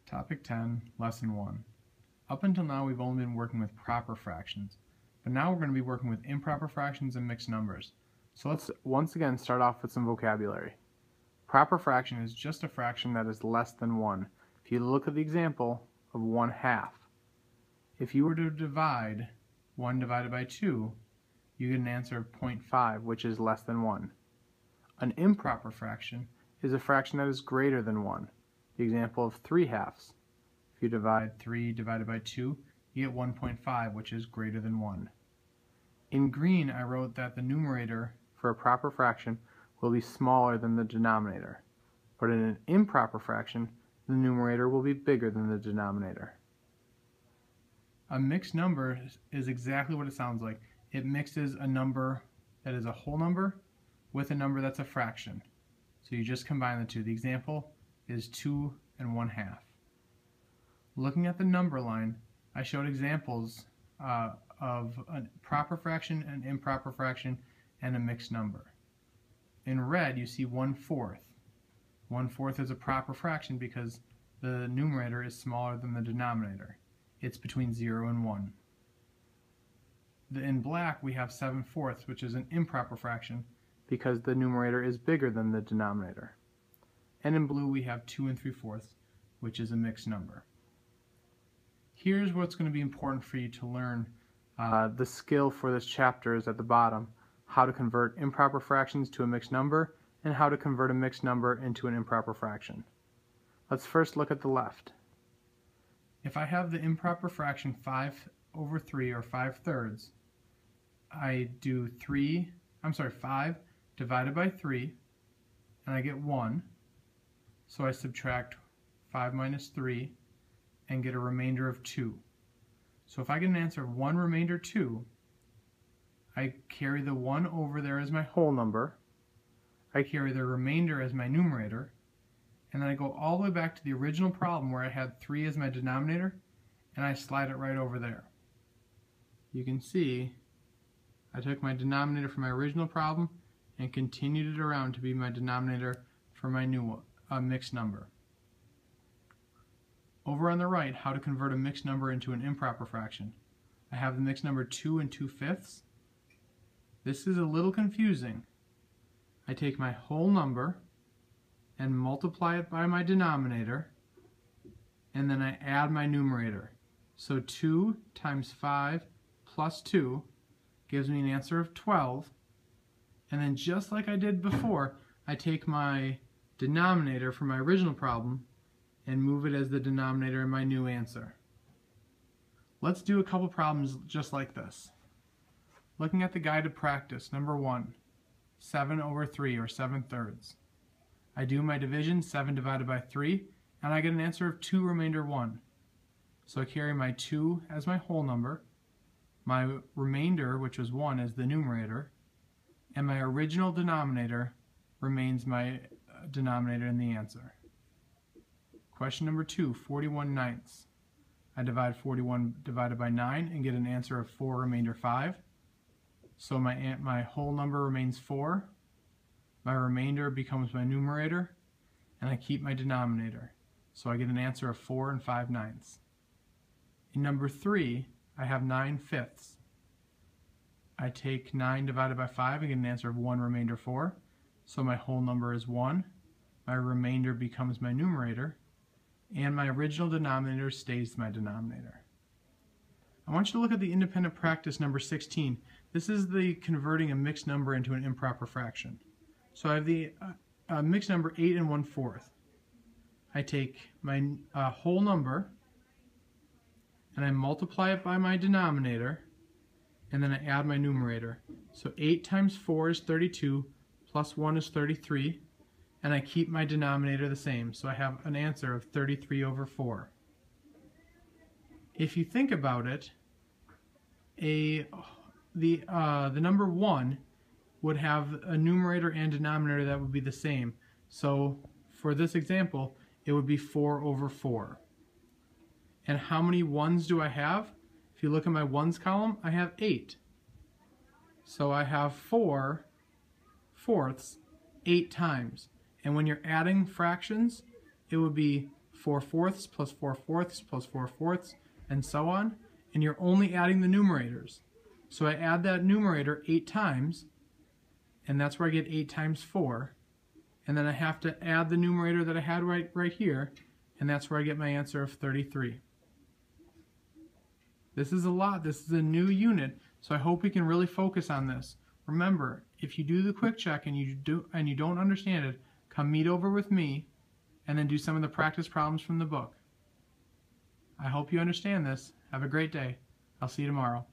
Topic 10, Lesson 1. Up until now we've only been working with proper fractions, but now we're going to be working with improper fractions and mixed numbers. So let's once again start off with some vocabulary. Proper fraction is just a fraction that is less than 1. If you look at the example of 1/2, if you were to divide 1 divided by 2, you get an answer of 0.5, which is less than 1. An improper fraction is a fraction that is greater than 1. The example of 3/2. If you divide 3 divided by 2, you get 1.5, which is greater than 1. In green, I wrote that the numerator for a proper fraction will be smaller than the denominator. But in an improper fraction, the numerator will be bigger than the denominator. A mixed number is exactly what it sounds like. It mixes a number that is a whole number with a number that's a fraction. So you just combine the two. The example is 2 and 1/2. Looking at the number line, I showed examples of a proper fraction, an improper fraction, and a mixed number. In red, you see 1/4. 1/4 is a proper fraction because the numerator is smaller than the denominator. It's between 0 and 1. In black, we have 7/4, which is an improper fraction because the numerator is bigger than the denominator. And in blue, we have 2 3/4, which is a mixed number. Here's what's going to be important for you to learn. The skill for this chapter is at the bottom: how to convert improper fractions to a mixed number and how to convert a mixed number into an improper fraction. Let's first look at the left. If I have the improper fraction 5/3 or 5/3, I do 5 divided by 3 and I get 1. So I subtract 5 minus 3 and get a remainder of 2. So if I get an answer of 1 remainder 2, I carry the 1 over there as my whole number, I carry the remainder as my numerator, and then I go all the way back to the original problem where I had 3 as my denominator, and I slide it right over there. You can see I took my denominator from my original problem and continued it around to be my denominator for my new one. A mixed number. Over on the right, how to convert a mixed number into an improper fraction. I have the mixed number 2 2/5. This is a little confusing. I take my whole number and multiply it by my denominator, and then I add my numerator. So 2 times 5 plus 2 gives me an answer of 12. And then just like I did before, I take my denominator from my original problem and move it as the denominator in my new answer. Let's do a couple problems just like this. Looking at the guided practice, number 1, 7/3 or 7/3. I do my division, 7 divided by 3, and I get an answer of 2 remainder 1. So I carry my 2 as my whole number, my remainder, which was 1, as the numerator, and my original denominator remains my denominator in the answer. Question number 2, 41/9. I divide 41 divided by 9 and get an answer of 4 remainder 5. So my whole number remains 4, my remainder becomes my numerator, and I keep my denominator. So I get an answer of 4 5/9. In number 3, I have 9/5. I take 9 divided by 5 and get an answer of 1 remainder 4. So my whole number is 1, my remainder becomes my numerator, and my original denominator stays my denominator. I want you to look at the independent practice number 16. This is the converting a mixed number into an improper fraction. So I have the mixed number 8 1/4. I take my whole number and I multiply it by my denominator, and then I add my numerator. So 8 times 4 is 32, plus 1 is 33, and I keep my denominator the same. So I have an answer of 33/4. If you think about it, the number 1 would have a numerator and denominator that would be the same. So for this example, it would be 4/4. And how many 1s do I have? If you look at my 1s column, I have 8. So I have 4/4 8 times. And when you're adding fractions, it would be 4/4 plus 4/4 plus 4/4, and so on, and you're only adding the numerators. So I add that numerator 8 times, and that's where I get 8 times 4, and then I have to add the numerator that I had right here, and that's where I get my answer of 33. This is a lot. This is a new unit, so I hope we can really focus on this. Remember, if you do the quick check and you don't understand it, come meet over with me and then do some of the practice problems from the book. I hope you understand this. Have a great day. I'll see you tomorrow.